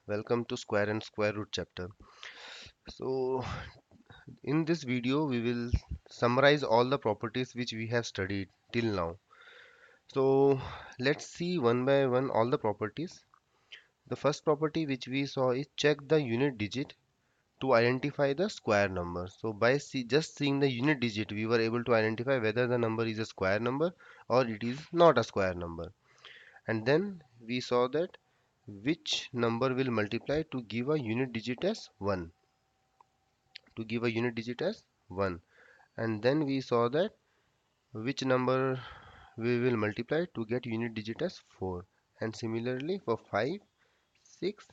Welcome to square and square root chapter. So in this video we will summarize all the properties which we have studied till now. So let's see one by one all the properties. The first property which we saw is check the unit digit to identify the square number. So by just seeing the unit digit we were able to identify whether the number is a square number or it is not a square number. And then we saw that which number will multiply to give a unit digit as 1 and then we saw that which number we will multiply to get unit digit as 4, and similarly for 5, 6,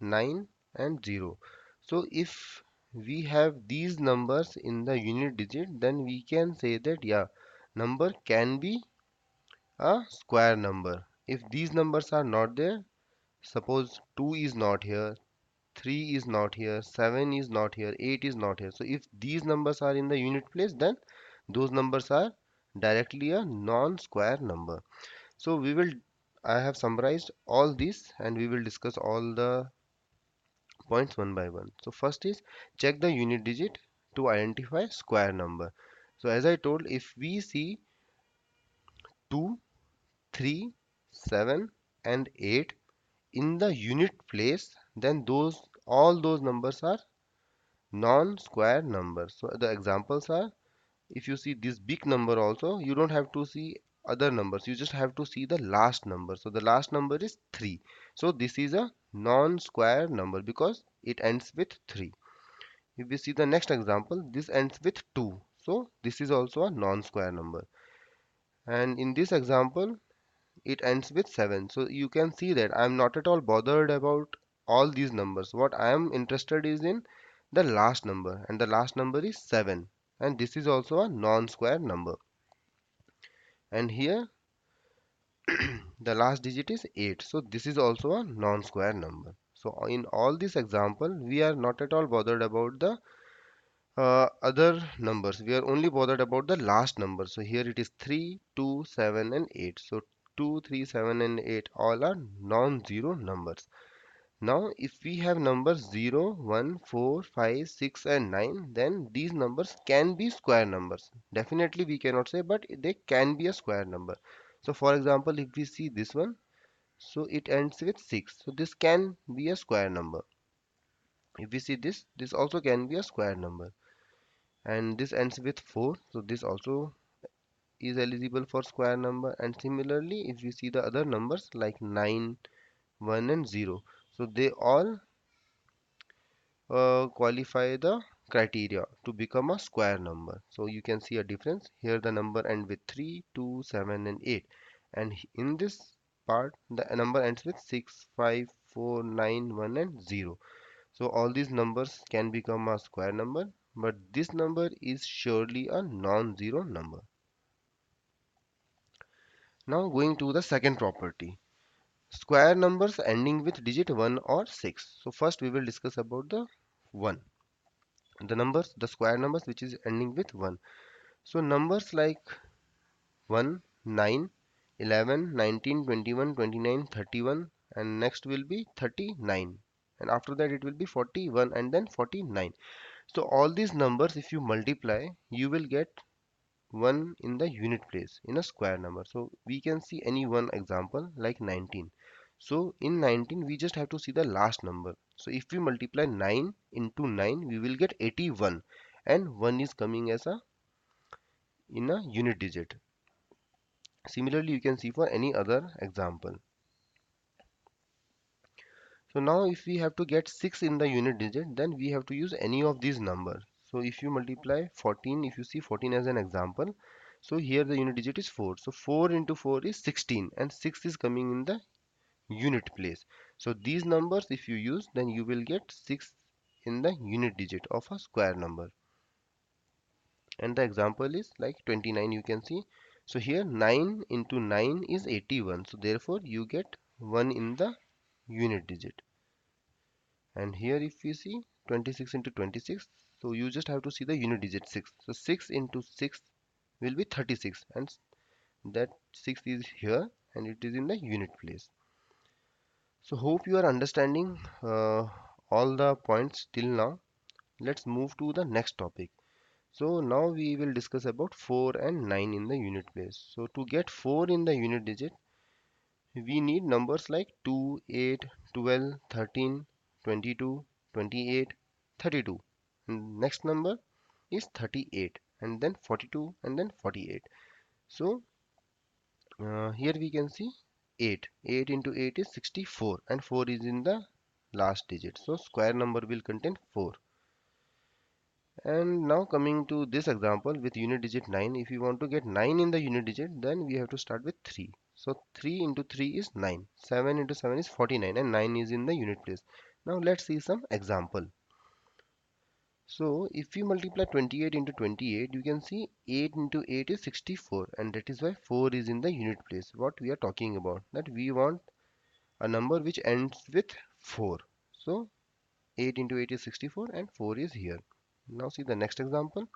9 and 0. So if we have these numbers in the unit digit, then we can say that yeah, number can be a square number. If these numbers are not there, suppose 2 is not here, 3 is not here, 7 is not here, 8 is not here. So if these numbers are in the unit place, then those numbers are directly a non-square number. So I have summarized all this and we will discuss all the points one by one. So first is check the unit digit to identify square number. So as I told, if we see 2, 3, 7 and 8 in the unit place, then all those numbers are non-square numbers. So the examples are, if you see this big number also, you don't have to see other numbers, you just have to see the last number. So the last number is 3. So this is a non-square number because it ends with 3. If we see the next example, this ends with 2. So this is also a non-square number. And in this example, it ends with 7. So you can see that I'm not at all bothered about all these numbers. What I am interested is in the last number, and the last number is 7, and this is also a non-square number. And here the last digit is 8, so this is also a non-square number. So in all this example we are not at all bothered about the other numbers, we are only bothered about the last number. So here it is 3, 2, 7 and 8. So 2, 3, 7 and 8 all are non-zero numbers. Now if we have numbers 0, 1, 4, 5, 6 and 9, then these numbers can be square numbers. Definitely we cannot say, but they can be a square number. So for example, if we see this one, so it ends with 6, so this can be a square number. If we see this also can be a square number, and this ends with 4, so this also is eligible for square number. And similarly if we see the other numbers like 9, 1 and 0, so they all qualify the criteria to become a square number. So you can see a difference here, the number end with 3, 2, 7 and 8, and in this part the number ends with 6, 5, 4, 9, 1 and 0. So all these numbers can become a square number, but this number is surely a non-zero number. Now going to the second property, square numbers ending with digit 1 or 6. So first we will discuss about the 1. The square numbers which is ending with 1. So numbers like 1, 9, 11, 19, 21, 29, 31, and next will be 39, and after that it will be 41 and then 49. So all these numbers if you multiply, you will get 1 in the unit place in a square number. So we can see any one example like 19. So in 19 we just have to see the last number. So if we multiply 9 into 9, we will get 81, and 1 is coming as a in a unit digit. Similarly you can see for any other example. So now if we have to get 6 in the unit digit, then we have to use any of these numbers. So if you multiply 14, if you see 14 as an example, so here the unit digit is 4. So 4 into 4 is 16, and 6 is coming in the unit place. So these numbers if you use, then you will get 6 in the unit digit of a square number. And the example is like 29, you can see. So here 9 into 9 is 81. So therefore you get 1 in the unit digit. And here if we see 26 into 26, so you just have to see the unit digit 6. So 6 into 6 will be 36, and that 6 is here and it is in the unit place. So hope you are understanding all the points till now. Let's move to the next topic. So now we will discuss about 4 and 9 in the unit place. So to get 4 in the unit digit, we need numbers like 2, 8, 12, 13, 22, 28, 32. And next number is 38 and then 42 and then 48. So here we can see 8. 8 into 8 is 64 and 4 is in the last digit. So square number will contain 4. And now coming to this example with unit digit 9, if you want to get 9 in the unit digit, then we have to start with 3. So 3 into 3 is 9. 7 into 7 is 49 and 9 is in the unit place. Now let's see some example. So if you multiply 28 into 28, you can see 8 into 8 is 64 and that is why 4 is in the unit place. What we are talking about, that we want a number which ends with 4. So 8 into 8 is 64 and 4 is here. Now see the next example.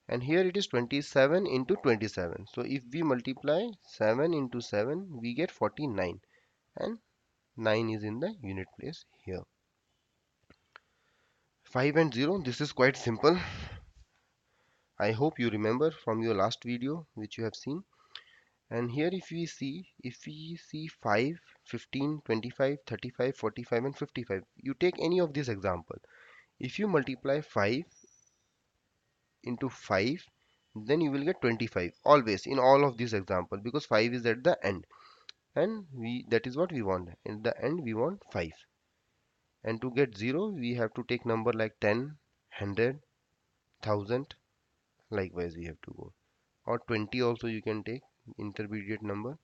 And here it is 27 into 27. So if we multiply 7 into 7, we get 49 and 9 is in the unit place here. 5 and 0, this is quite simple. I hope you remember from your last video which you have seen. And here if we see 5, 15, 25, 35, 45 and 55, you take any of this example. If you multiply 5 into 5, then you will get 25 always in all of this example, because 5 is at the end and we that is what we want. In the end we want 5, and to get 0 we have to take number like 10, 100, 1000, likewise we have to go, or 20 also you can take intermediate number.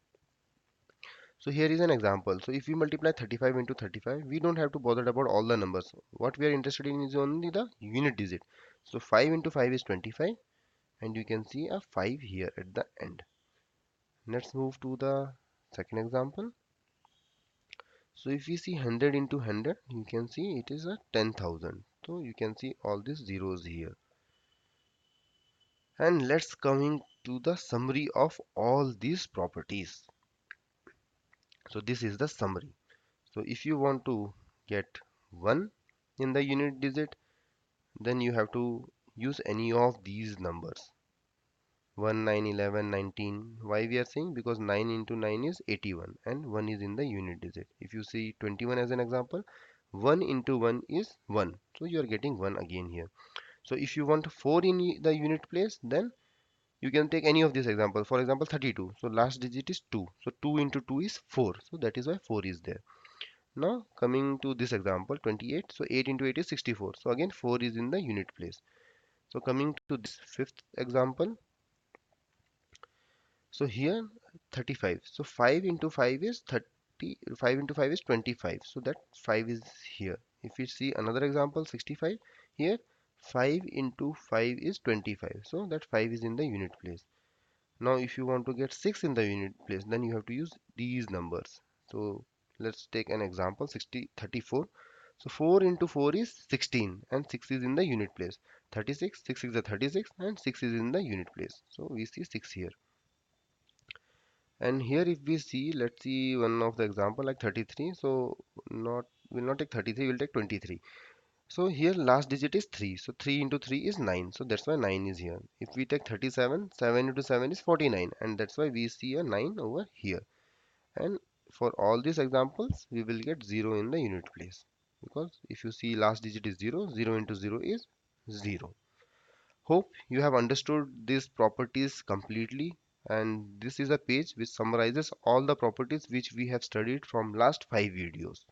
So here is an example. So if we multiply 35 into 35, we don't have to bother about all the numbers. What we are interested in is only the unit digit. So 5 into 5 is 25 and you can see a 5 here at the end. Let's move to the second example. So if we see 100 into 100, you can see it is a 10,000. So you can see all these zeros here. And let's coming to the summary of all these properties. So this is the summary. So if you want to get 1 in the unit digit, then you have to use any of these numbers. 1, 9, 11, 19. Why we are saying? Because 9 into 9 is 81 and 1 is in the unit digit. If you see 21 as an example, 1 into 1 is 1. So you are getting 1 again here. So if you want 4 in the unit place, then you can take any of this example. For example, 32. So last digit is 2. So 2 into 2 is 4. So that is why 4 is there. Now coming to this example, 28. So 8 into 8 is 64. So again 4 is in the unit place. So coming to this fifth example. So here 35. So 5 into 5 is 30. 5 into 5 is 25. So that 5 is here. If we see another example, 65. Here 5 into 5 is 25. So that 5 is in the unit place. Now if you want to get 6 in the unit place, then you have to use these numbers. So let's take an example, 34. So 4 into 4 is 16 and 6 is in the unit place. 36, 6 is a 36 and 6 is in the unit place. So we see 6 here. And here if we see, let's see one of the example like 33. So not will not take 33, we'll take 23. So here last digit is 3. So 3 into 3 is 9. So that's why 9 is here. If we take 37, 7 into 7 is 49. And that's why we see a 9 over here. And for all these examples, we will get 0 in the unit place. Because if you see last digit is 0, 0 into 0 is 0. Hope you have understood these properties completely. And this is a page which summarizes all the properties which we have studied from last 5 videos.